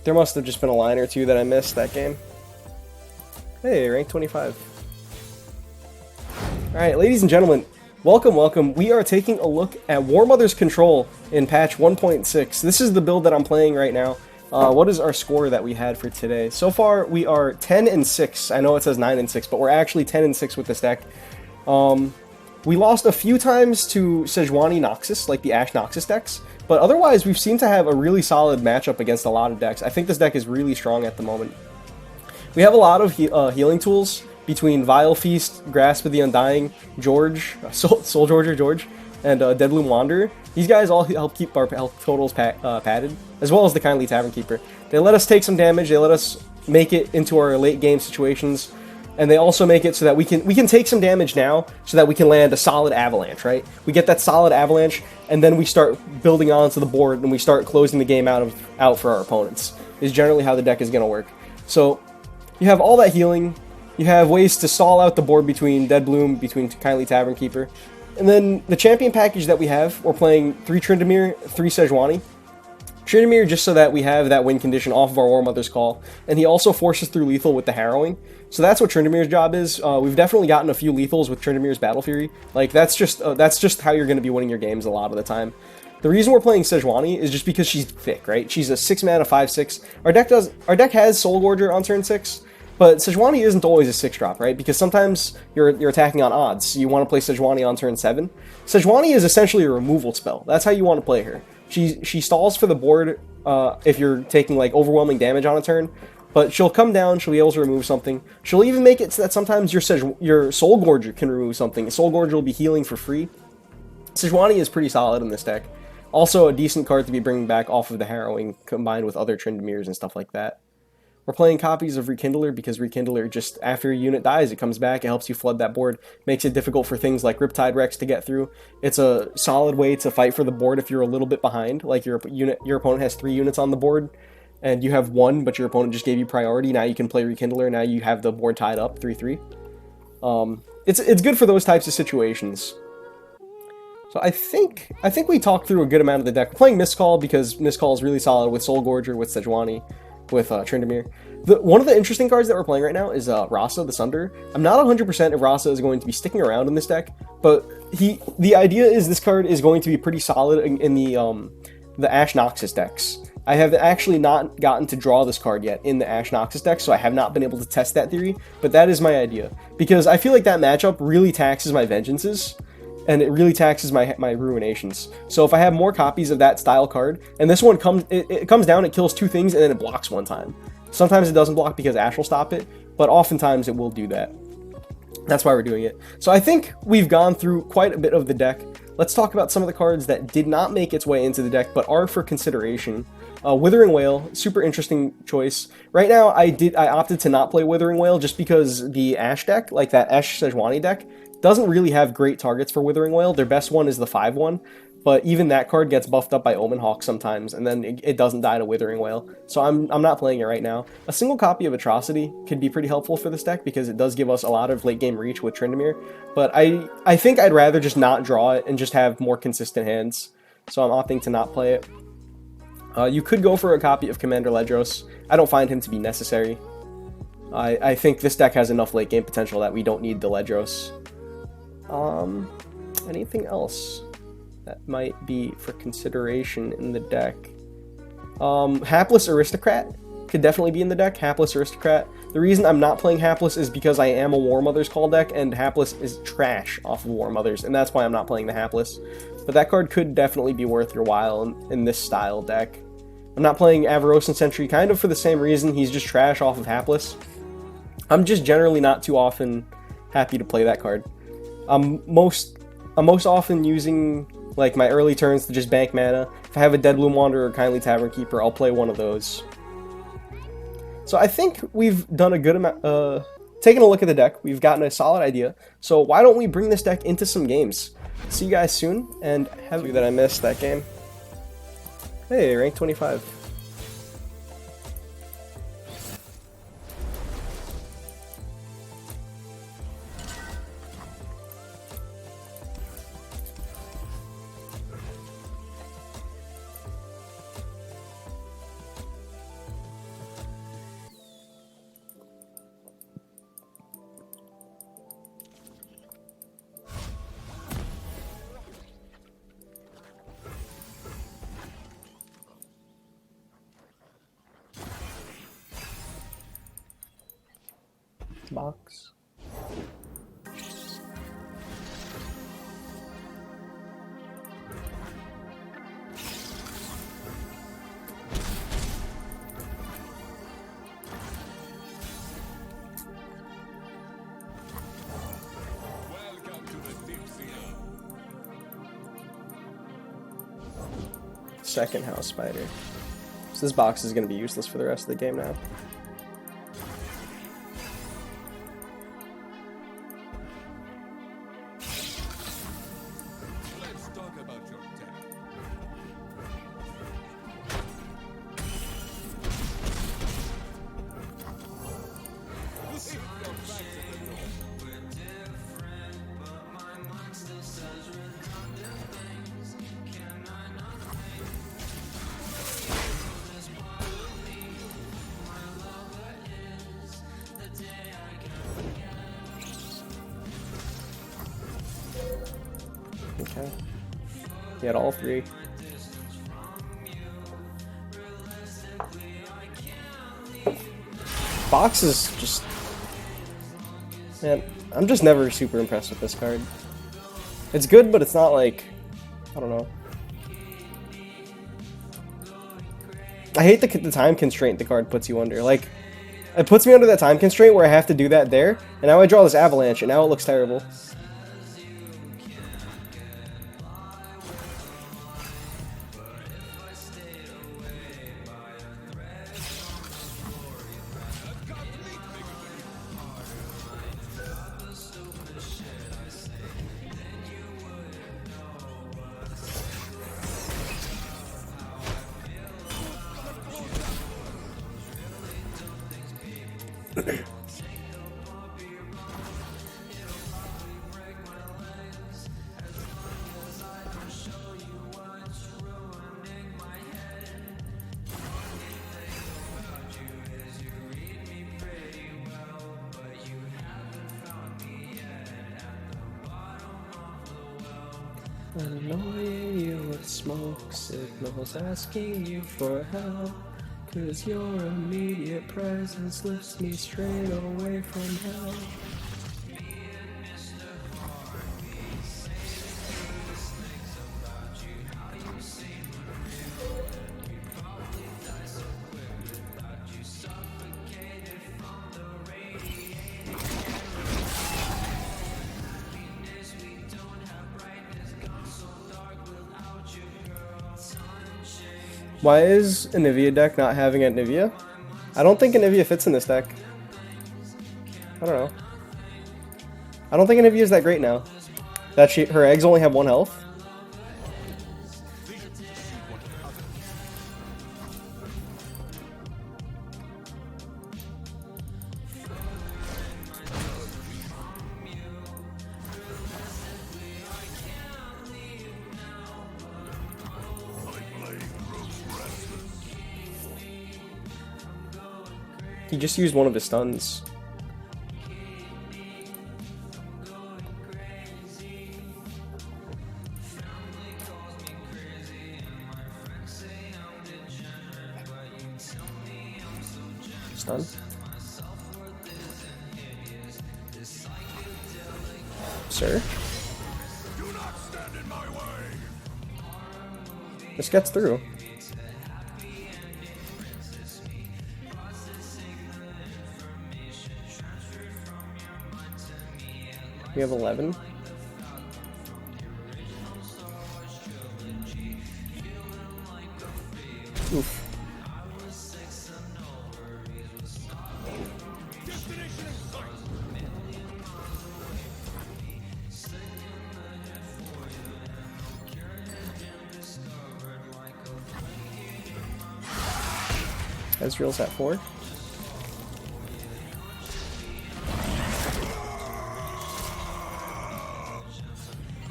There must have just been a line or two that I missed that game. Hey, rank 25. Alright, ladies and gentlemen, welcome. We are taking a look at Warmothers Control in patch 1.6. This is the build that I'm playing right now. What is our score that we had for today? So far, we are 10-6. I know it says 9-6, but we're actually 10-6 with this deck. We lost a few times to Sejuani Noxus, like the Ash Noxus decks, but otherwise we've seemed to have a really solid matchup against a lot of decks. I think this deck is really strong at the moment. We have a lot of healing tools between Vile Feast, Grasp of the Undying, George, Soul George, and Deadloom Wanderer. These guys all help keep our health totals padded, as well as the Kindly Tavern Keeper. They let us take some damage, they let us make it into our late game situations, and they also make it so that we can take some damage now, so that we can land a solid avalanche, right? We get that solid avalanche, and then we start building onto the board, and we start closing the game out for our opponents, is generally how the deck is going to work. So, you have all that healing, you have ways to stall out the board between Deadbloom, between Kindly Tavern Keeper, and then the champion package that we have, we're playing 3 Tryndamere, 3 Sejuani. Tryndamere just so that we have that win condition off of our Warmother's Call, and he also forces through lethal with the Harrowing. So that's what Tryndamere's job is. We've definitely gotten a few lethals with Tryndamere's Battle Fury. Like, that's just how you're going to be winning your games a lot of the time. The reason we're playing Sejuani is just because she's thick, right? She's a 6 mana 5/6. Our deck has Soul Gorger on turn 6, but Sejuani isn't always a 6-drop, right? Because sometimes you're attacking on odds, so you want to play Sejuani on turn 7. Sejuani is essentially a removal spell. That's how you want to play her. She stalls for the board if you're taking like overwhelming damage on a turn, but she'll come down, she'll be able to remove something. She'll even make it so that sometimes your Soul Gorger can remove something. Soul Gorger will be healing for free. Sejuani is pretty solid in this deck. Also a decent card to be bringing back off of the Harrowing, combined with other Tryndameres and stuff like that. We're playing copies of Rekindler because Rekindler, just after a unit dies, it comes back, it helps you flood that board, makes it difficult for things like Riptide Rex to get through. It's a solid way to fight for the board if you're a little bit behind, like your opponent has 3 units on the board, and you have 1, but your opponent just gave you priority. Now you can play Rekindler, now you have the board tied up, 3-3. It's good for those types of situations. So I think we talked through a good amount of the deck. We're playing Mistcall because Mistcall is really solid with Soul Gorger, with Sejuani, with Tryndamere. One of the interesting cards that we're playing right now is Rasa, the Sunderer. I'm not 100% if Rasa is going to be sticking around in this deck, but the idea is this card is going to be pretty solid in the Ash Noxus decks. I have actually not gotten to draw this card yet in the Ash Noxus deck, so I have not been able to test that theory, but that is my idea. Because I feel like that matchup really taxes my Vengeances, and it really taxes my Ruinations. So if I have more copies of that style card, and this one comes down, it kills 2 things, and then it blocks 1 time. Sometimes it doesn't block because Ash will stop it, but oftentimes it will do that. That's why we're doing it. So I think we've gone through quite a bit of the deck. Let's talk about some of the cards that did not make its way into the deck, but are for consideration. Withering Wail, super interesting choice. Right now, I opted to not play Withering Wail just because the Ash deck, like that Ash Sejuani deck, doesn't really have great targets for Withering Wail. Their best one is the 5/1, but even that card gets buffed up by Omen Hawk sometimes, and then it doesn't die to Withering Wail. So I'm not playing it right now. A single copy of Atrocity could be pretty helpful for this deck because it does give us a lot of late game reach with Tryndamere, but I think I'd rather just not draw it and just have more consistent hands. So I'm opting to not play it. You could go for a copy of Commander Ledros. I don't find him to be necessary. I think this deck has enough late game potential that we don't need the Ledros. Anything else that might be for consideration in the deck? Hapless Aristocrat could definitely be in the deck. Hapless Aristocrat. The reason I'm not playing Hapless is because I am a Warmother's Call deck, and Hapless is trash off of Warmothers, and that's why I'm not playing the Hapless. But that card could definitely be worth your while in this style deck. I'm not playing Avarosan Sentry, kind of for the same reason. He's just trash off of Hapless. I'm just generally not too often happy to play that card. I'm most often using like my early turns to just bank mana. If I have a Deadbloom Wanderer or Kindly Tavern Keeper, I'll play one of those. So I think we've done a good amount, taking a look at the deck, we've gotten a solid idea. So why don't we bring this deck into some games? See you guys soon, and have you that I missed that game. Hey, rank 25. box. Second house spider. So this box is going to be useless for the rest of the game now. Let's talk about your deck. Okay. He had all three. Box is just... Man, I'm just never super impressed with this card. It's good, but it's not like... I don't know. I hate the time constraint the card puts you under. Like, it puts me under that time constraint where I have to do that there, and now I draw this avalanche, and now it looks terrible. Annoying you with smoke signals, asking you for help, 'cause your immediate presence lifts me straight away from hell. Why is a Nivea deck not having a Nivea? I don't think a Nivea fits in this deck. I don't know. I don't think a Nivea is that great now. That her eggs only have 1 health. He just used one of his stuns. Stun. Sir? This gets through. We have 11. Oof. Ezreal's at 4.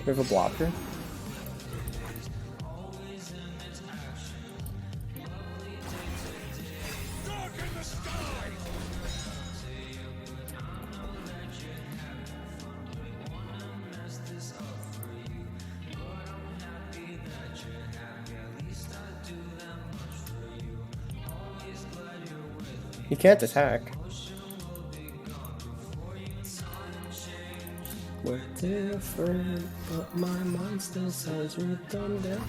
We have a blocker. He can't attack. We're different, but my mind still says redundant.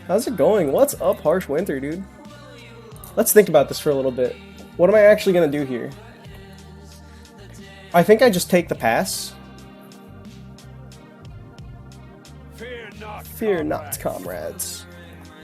How's it going? What's up, Harsh Winter, dude? Let's think about this for a little bit. What am I actually gonna do here? I think I just take the pass. Fear not, comrades.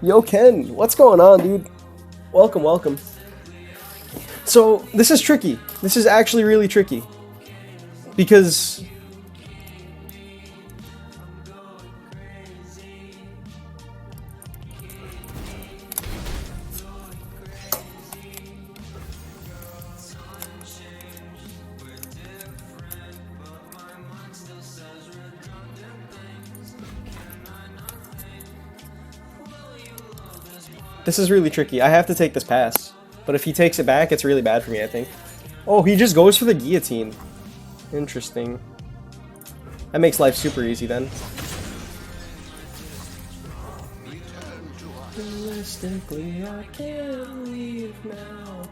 Yo, Ken, what's going on, dude? Welcome, welcome. So, this is tricky. This is actually really tricky. Because... this is really tricky. I have to take this pass. But if he takes it back, it's really bad for me, I think. Oh, he just goes for the guillotine. Interesting. That makes life super easy then. Realistically, I can't leave now.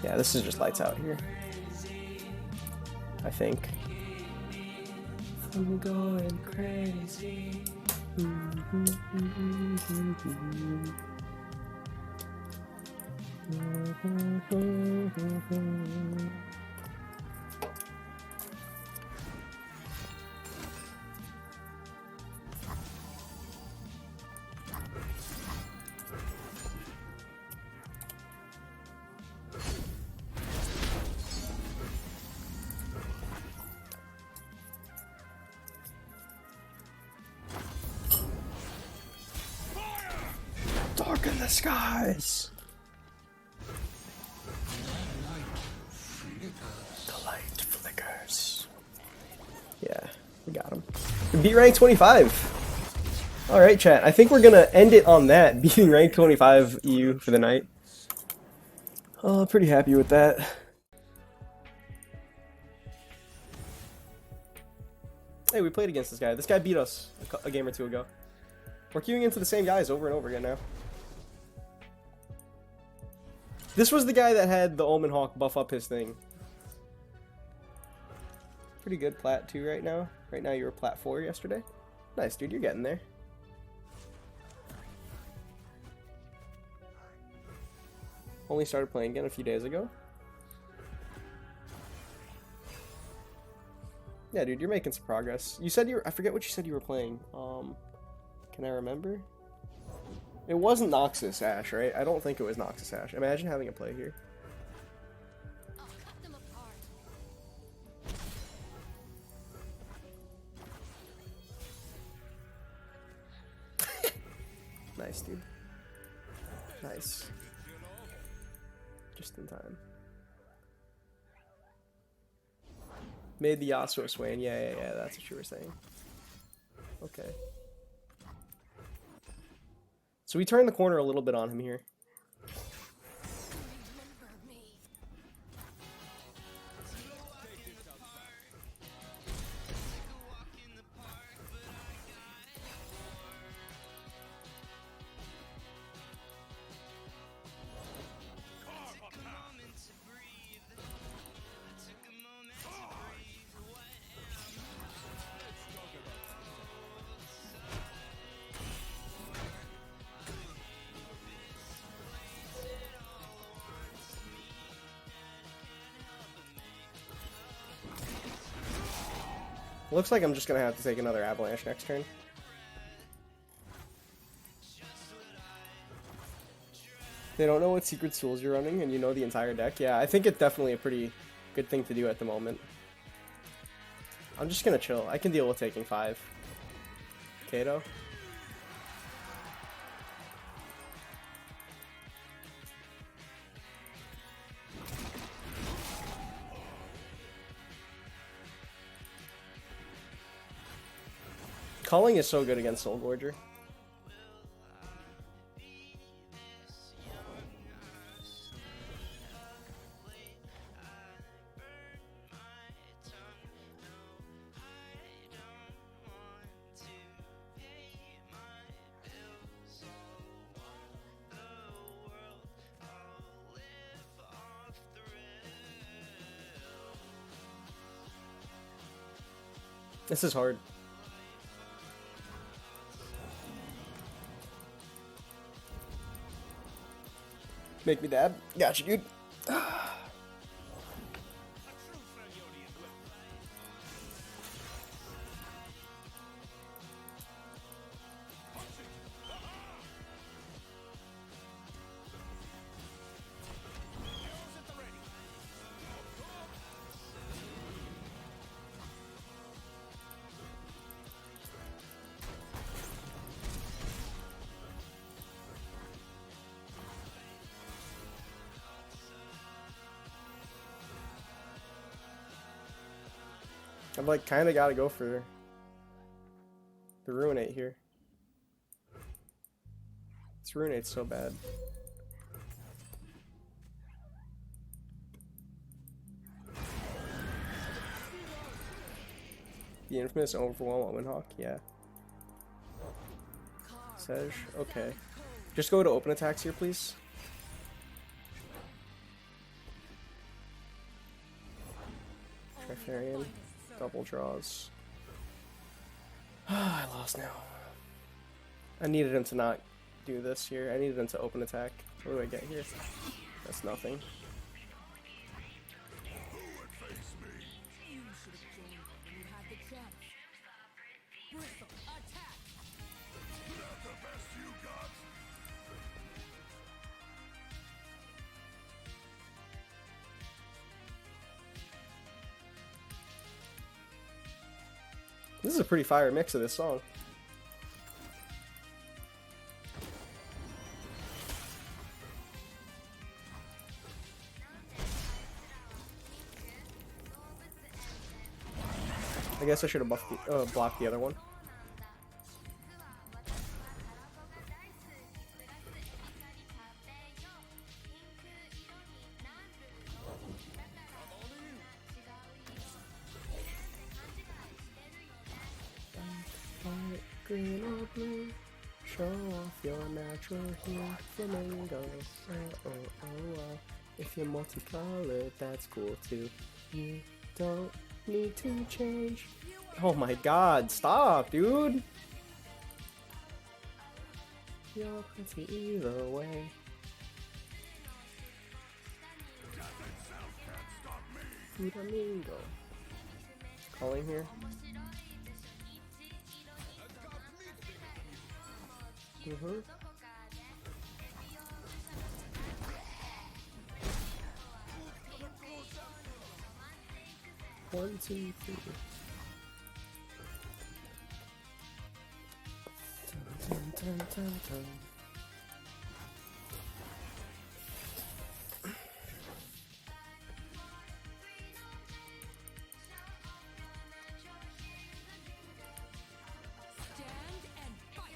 Yeah, this is just lights out here. I think. I'm going crazy. Darken the skies. The light flickers. Yeah, we got him. We beat rank 25. Alright, chat. I think we're gonna end it on that, beating rank 25 EU for the night. Pretty happy with that. Hey, we played against this guy. This guy beat us a game or two ago. We're queuing into the same guys over and over again now. This was the guy that had the Omen Hawk buff up his thing. Pretty good plat 2 right now. Right now you were plat 4 yesterday. Nice, dude, you're getting there. Only started playing again a few days ago. Yeah, dude, you're making some progress. You said you were, I forget what you said you were playing. Can I remember? It wasn't Noxus Ash, right? I don't think it was Noxus Ash. Imagine having a play here. I'll cut them apart. Nice, dude. Nice. Just in time. Made the Yasuo Swain. Yeah, that's what you were saying. Okay. So we turned the corner a little bit on him here. Remember me. Looks like I'm just gonna have to take another avalanche next turn. They don't know what secret tools you're running and you know the entire deck. Yeah, I think it's definitely a pretty good thing to do at the moment. I'm just gonna chill. I can deal with taking 5. Kato. Culling is so good against Soul Gorger. This is hard. Make me dab. Gotcha, dude. I've like kind of got to go for the Ruinate here. This Ruinate's so bad. The infamous overwhelm on Windhawk, yeah. Sej, okay. Just go to open attacks here, please. Trifarian, double draws. I lost now. I needed him to not do this here. I needed him to open attack. What do I get here? That's nothing. You should have joined when you had the chance. Bristle, attack! The best you got. This is a pretty fire mix of this song. I guess I should have blocked the other one. Green or blue, show off your natural hue. Flamingo, oh. If you're multicolored, that's cool too. You don't need to change. Oh my god, stop, dude! You're pretty either way. Flamingo. Calling here. Mm-hmm. 1, 2, 3. Dun, dun, dun, dun. Stand and fight!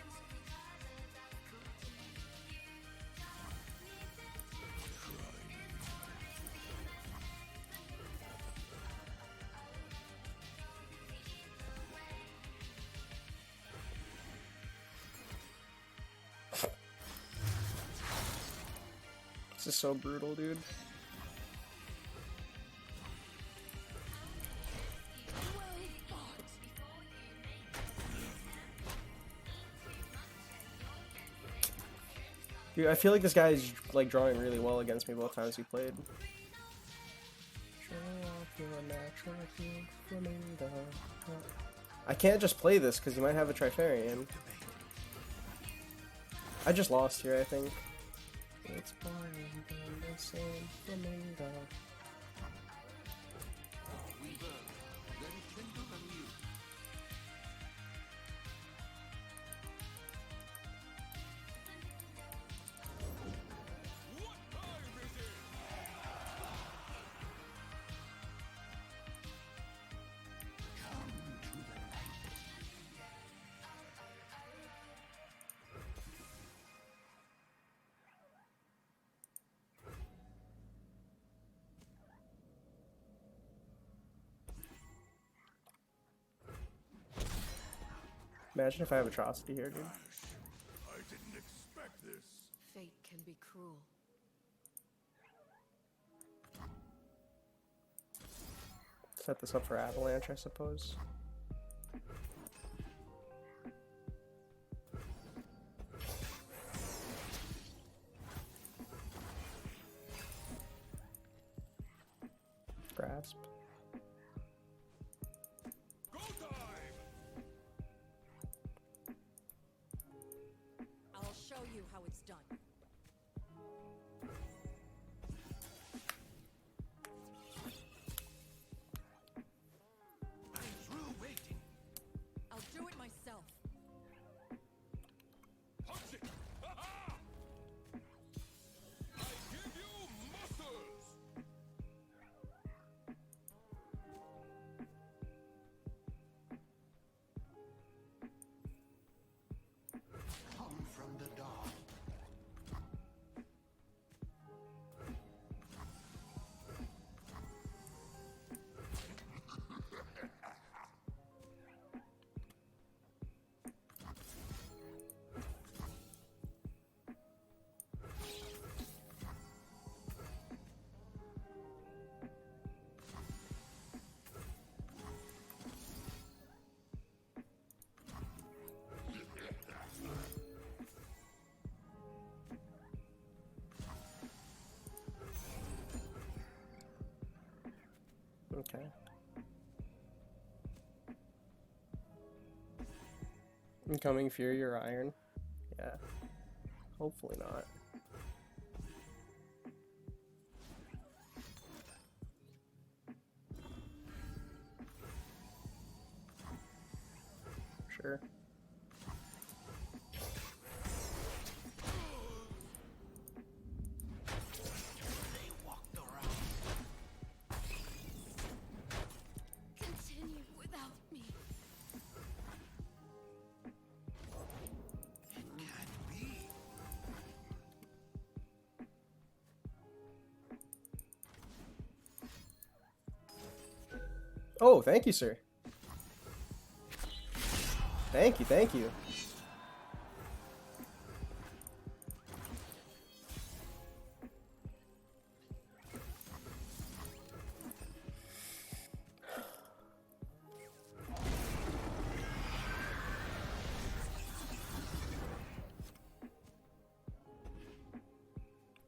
This is so brutal, dude. Dude, I feel like this guy is like drawing really well against me both times he played. I can't just play this because you might have a Trifarian. I just lost here, I think. It's boring, the same flamingo. Imagine if I have Atrocity here, dude. I didn't expect this. Fate can be cruel. Set this up for Avalanche, I suppose. grasp. Go time! I'll show you how it's done. I'm through waiting. I'll do it myself. Punch it! Ha-ha! I give you muscles! Come from the dawn. Okay. Incoming Fury or Iron? Yeah. Hopefully not. Sure. They walked around. Continue without me. It can't be. Oh, thank you, sir. Thank you, thank you.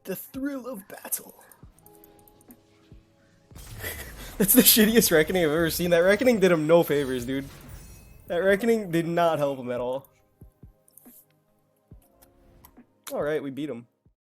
The thrill of battle. That's the shittiest Reckoning I've ever seen. That Reckoning did him no favors, dude. That Reckoning did not help him at all. Alright, we beat him.